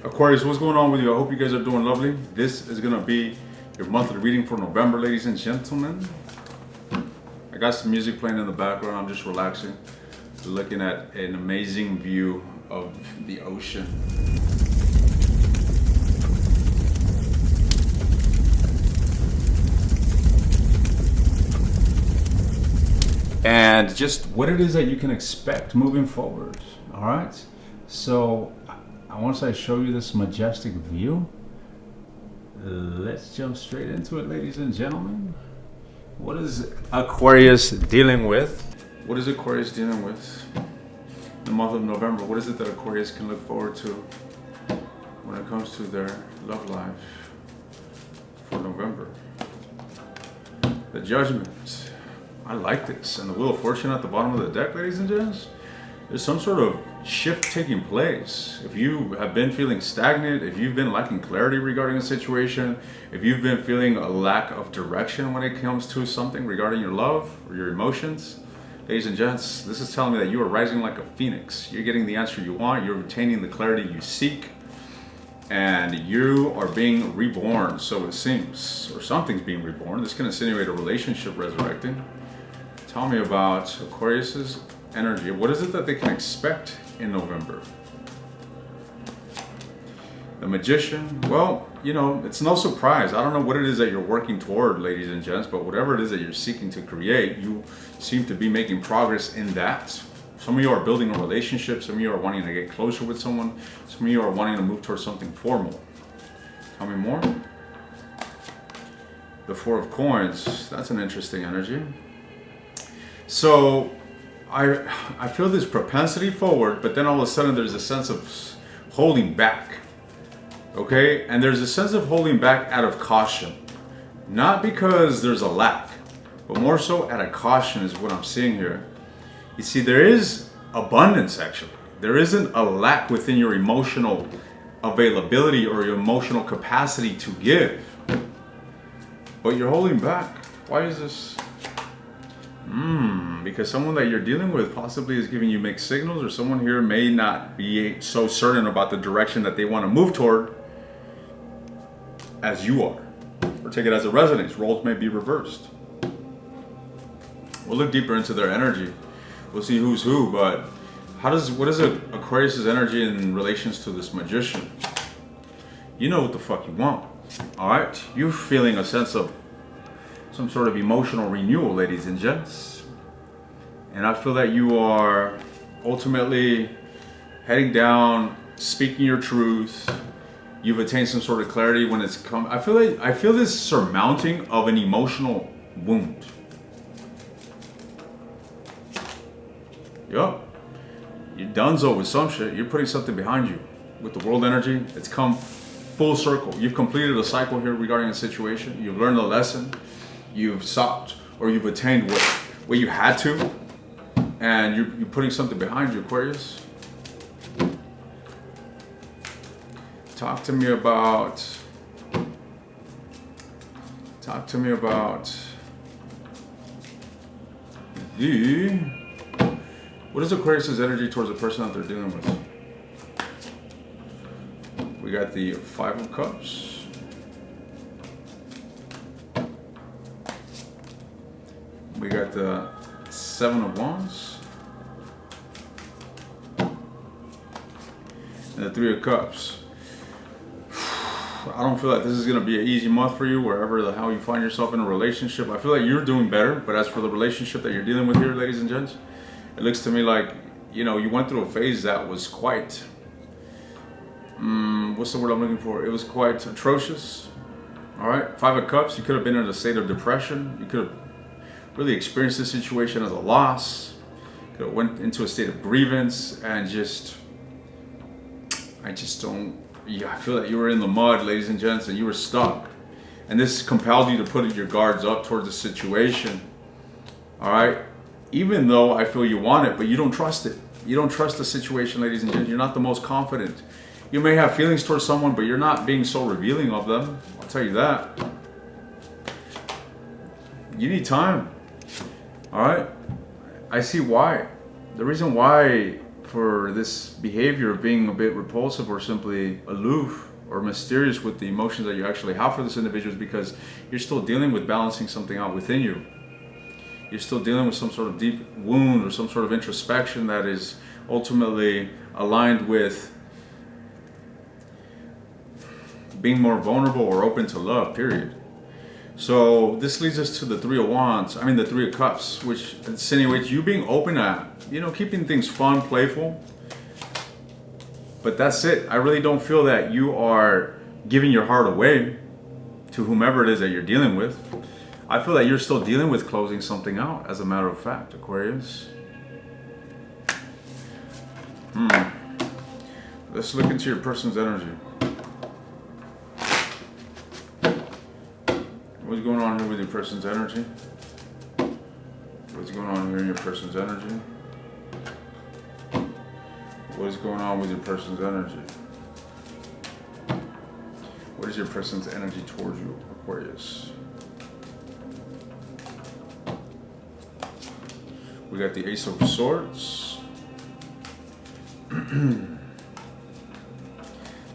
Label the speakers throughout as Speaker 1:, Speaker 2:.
Speaker 1: Aquarius, what's going on with you? I hope you guys are doing lovely. This is gonna be your monthly reading for November, ladies and gentlemen. I got some music playing in the background. I'm just relaxing, looking at an amazing view of the ocean. And just what it is that you can expect moving forward. All right. So once I show you this majestic view, let's jump straight into it, ladies and gentlemen. What is Aquarius dealing with? What is Aquarius dealing with in the month of November? What is it that Aquarius can look forward to when it comes to their love life for November? The Judgment. I like this. And the Wheel of Fortune at the bottom of the deck, ladies and gents. There's some sort of shift taking place. If you have been feeling stagnant, if you've been lacking clarity regarding a situation, if you've been feeling a lack of direction when it comes to something regarding your love or your emotions, ladies and gents, this is telling me that you are rising like a phoenix. You're getting the answer you want, you're retaining the clarity you seek, and you are being reborn, so it seems. Or something's being reborn. This can insinuate a relationship resurrecting. Tell me about Aquarius's energy. What is it that they can expect in November? The Magician. Well, you know, it's no surprise. I don't know what it is that you're working toward, ladies and gents, but whatever it is that you're seeking to create, you seem to be making progress in that. Some of you are building a relationship. Some of you are wanting to get closer with someone. Some of you are wanting to move towards something formal. Tell me more. The Four of Coins. That's an interesting energy. So I feel this propensity forward, but then all of a sudden there's a sense of holding back. Okay? And there's a sense of holding back out of caution. Not because there's a lack, but more so out of caution is what I'm seeing here. You see, there is abundance actually. There isn't a lack within your emotional availability or your emotional capacity to give. But you're holding back. Why is this? Because someone that you're dealing with possibly is giving you mixed signals, or someone here may not be so certain about the direction that they want to move toward as you are. Or take it as a resonance. Roles may be reversed. We'll look deeper into their energy. We'll see who's who, but what is Aquarius's energy in relations to this Magician? You know what the fuck you want. Alright? You're feeling a sense of some sort of emotional renewal, ladies and gents. And I feel that you are ultimately heading down, speaking your truth. You've attained some sort of clarity when it's come. I feel this surmounting of an emotional wound. Yup. You're donezo with some shit. You're putting something behind you. With the world energy, it's come full circle. You've completed a cycle here regarding a situation. You've learned a lesson. You've sought or you've attained what you had to, and you're putting something behind you, Aquarius. Talk to me about what is Aquarius's energy towards the person that they're dealing with? We got the Five of Cups. We got the Seven of Wands. And the Three of Cups. I don't feel like this is going to be an easy month for you, wherever the hell you find yourself in a relationship. I feel like you're doing better, but as for the relationship that you're dealing with here, ladies and gents, it looks to me like, you know, you went through a phase that was quite, what's the word I'm looking for? It was quite atrocious. All right, Five of Cups, you could have been in a state of depression. You could have really experienced this situation as a loss. Could have went into a state of grievance and I feel that you were in the mud, ladies and gents, and you were stuck. And this compelled you to put your guards up towards the situation. All right? Even though I feel you want it, but you don't trust it. You don't trust the situation, ladies and gents. You're not the most confident. You may have feelings towards someone, but you're not being so revealing of them. I'll tell you that. You need time. All right? I see why. The reason why for this behavior of being a bit repulsive or simply aloof or mysterious with the emotions that you actually have for this individual is because you're still dealing with balancing something out within you. You're still dealing with some sort of deep wound or some sort of introspection that is ultimately aligned with being more vulnerable or open to love, period. So this leads us to the Three of Wands, the Three of Cups, which insinuates you being open at, keeping things fun, playful. But that's it. I really don't feel that you are giving your heart away to whomever it is that you're dealing with. I feel that you're still dealing with closing something out, as a matter of fact, Aquarius. Let's look into your person's energy. What's going on here with your person's energy? What's going on here in your person's energy? What is going on with your person's energy? What is your person's energy towards you, Aquarius? We got the Ace of Swords.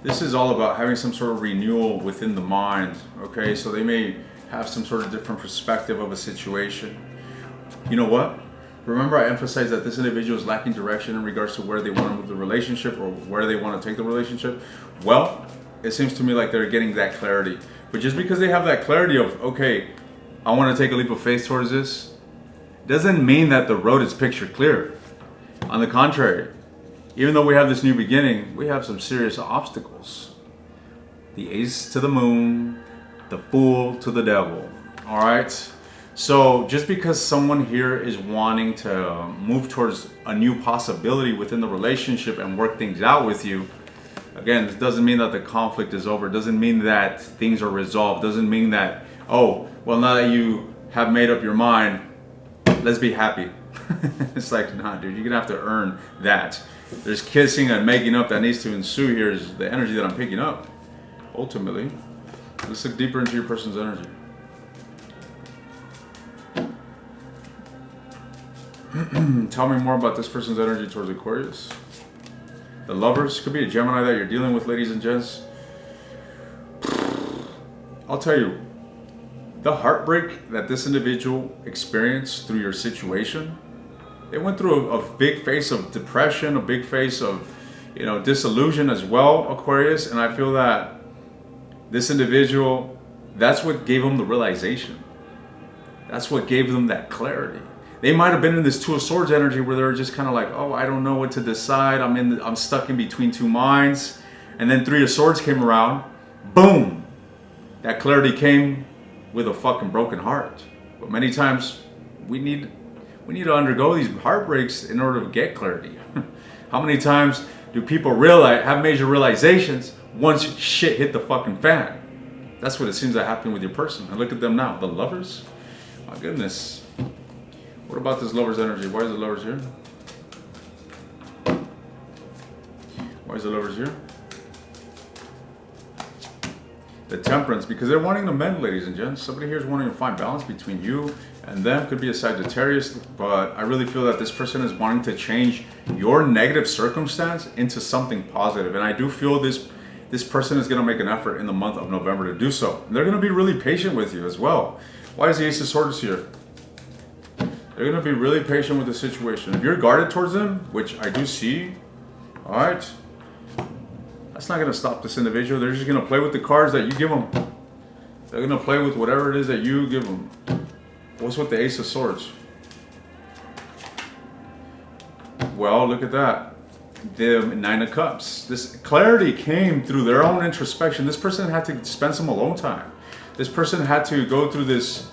Speaker 1: This is all about having some sort of renewal within the mind, okay? So they may have some sort of different perspective of a situation. You know what? Remember, I emphasized that this individual is lacking direction in regards to where they want to move the relationship or where they want to take the relationship. Well, it seems to me like they're getting that clarity. But just because they have that clarity of, okay, I want to take a leap of faith towards this, doesn't mean that the road is picture clear. On the contrary, even though we have this new beginning, we have some serious obstacles. The Ace to the Moon, the Fool to the Devil. All right? So just because someone here is wanting to move towards a new possibility within the relationship and work things out with you, again, it doesn't mean that the conflict is over. It doesn't mean that things are resolved. It doesn't mean that, oh, well, now that you have made up your mind, let's be happy. It's like, nah, dude, you're gonna have to earn that. There's kissing and making up that needs to ensue here is the energy that I'm picking up, ultimately. Let's look deeper into your person's energy. Tell me more about this person's energy towards Aquarius. The Lovers, could be a Gemini that you're dealing with, ladies and gents. I'll tell you, the heartbreak that this individual experienced through your situation, they went through a big phase of depression, a big phase of, disillusion as well, Aquarius. And I feel that this individual, that's what gave them the realization. That's what gave them that clarity. They might have been in this Two of Swords energy where they're just kind of like, oh, I don't know what to decide. I'm stuck in between two minds. And then Three of Swords came around. Boom! That clarity came with a fucking broken heart. But many times we need to undergo these heartbreaks in order to get clarity. How many times do people have major realizations once shit hit the fucking fan? That's what it seems to happen with your person. And look at them now, the Lovers. My goodness. What about this Lover's energy? Why is the Lovers here? Why is the Lovers here? The Temperance, because they're wanting to mend, ladies and gents. Somebody here is wanting to find balance between you and them. Could be a Sagittarius, but I really feel that this person is wanting to change your negative circumstance into something positive. And I do feel this person is going to make an effort in the month of November to do so. And they're going to be really patient with you as well. Why is the Ace of Swords here? They're going to be really patient with the situation. If you're guarded towards them, which I do see, all right, that's not going to stop this individual. They're just going to play with the cards that you give them. They're going to play with whatever it is that you give them. What's with the Ace of Swords? Well, look at that. The Nine of Cups. This clarity came through their own introspection. This person had to spend some alone time. This person had to go through this,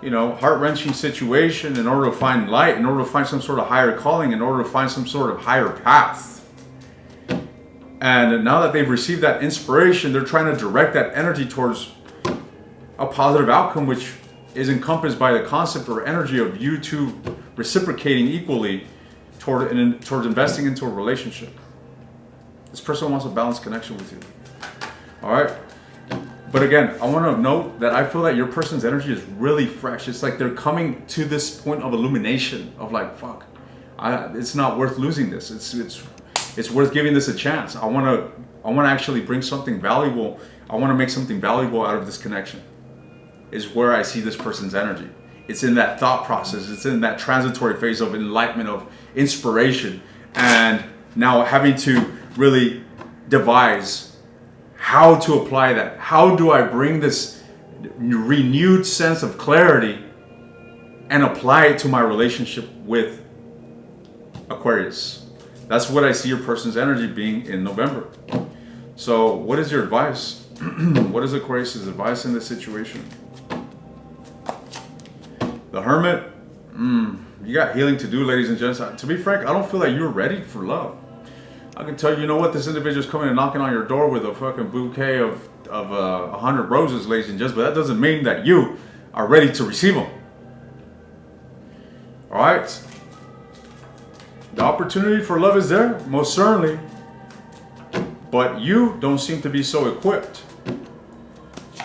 Speaker 1: heart-wrenching situation in order to find light, in order to find some sort of higher calling, in order to find some sort of higher path. And now that they've received that inspiration, they're trying to direct that energy towards a positive outcome, which is encompassed by the concept or energy of you two reciprocating equally towards investing into a relationship. This person wants a balanced connection with you. All right. But again, I want to note that I feel that your person's energy is really fresh. It's like they're coming to this point of illumination of like, fuck, It's not worth losing this. It's worth giving this a chance. I want to actually bring something valuable. I want to make something valuable out of this connection. Is where I see this person's energy. It's in that thought process. It's in that transitory phase of enlightenment, of inspiration, and now having to really devise how to apply that. How do I bring this renewed sense of clarity and apply it to my relationship with Aquarius? That's what I see your person's energy being in November. So what is your advice? What is Aquarius' advice in this situation? The Hermit, you got healing to do, ladies and gents. To be frank, I don't feel like you're ready for love. I can tell you, you know what, this individual's coming and knocking on your door with a fucking bouquet of 100 roses, ladies and gents, but that doesn't mean that you are ready to receive them. All right? The opportunity for love is there, most certainly, but you don't seem to be so equipped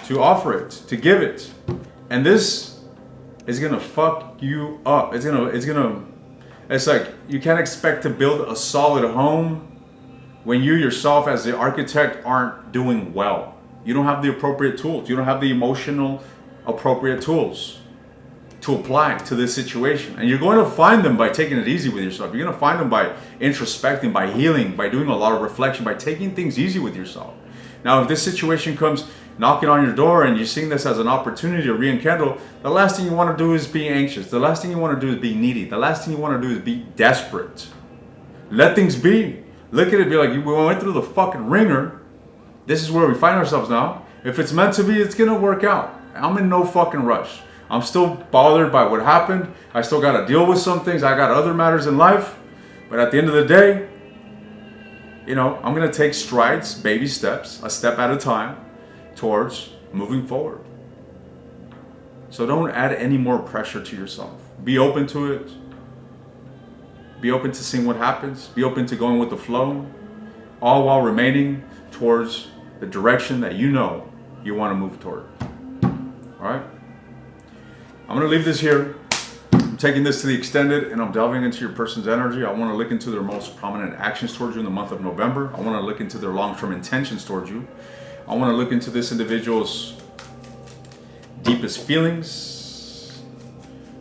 Speaker 1: to offer it, to give it. And this is gonna fuck you up. It's like you can't expect to build a solid home when you yourself as the architect aren't doing well. You don't have the appropriate tools. You don't have the emotional appropriate tools to apply to this situation. And you're going to find them by taking it easy with yourself. You're going to find them by introspecting, by healing, by doing a lot of reflection, by taking things easy with yourself. Now, if this situation comes knocking on your door and you're seeing this as an opportunity to re-enkindle, the last thing you want to do is be anxious. The last thing you want to do is be needy. The last thing you want to do is be desperate. Let things be. Look at it, be like, we went through the fucking ringer. This is where we find ourselves now. If it's meant to be, it's going to work out. I'm in no fucking rush. I'm still bothered by what happened. I still got to deal with some things. I got other matters in life. But at the end of the day, you know, I'm going to take strides, baby steps, a step at a time towards moving forward. So don't add any more pressure to yourself. Be open to it. Be open to seeing what happens. Be open to going with the flow, all while remaining towards the direction that you know you want to move toward. All right? I'm going to leave this here. I'm taking this to the extended and I'm delving into your person's energy. I want to look into their most prominent actions towards you in the month of November. I want to look into their long-term intentions towards you. I want to look into this individual's deepest feelings.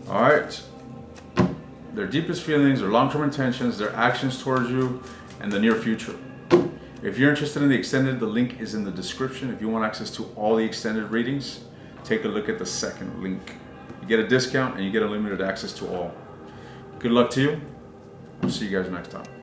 Speaker 1: All right. Their deepest feelings, their long-term intentions, their actions towards you, and the near future. If you're interested in the extended, the link is in the description. If you want access to all the extended readings, take a look at the second link. You get a discount and you get unlimited access to all. Good luck to you. I'll see you guys next time.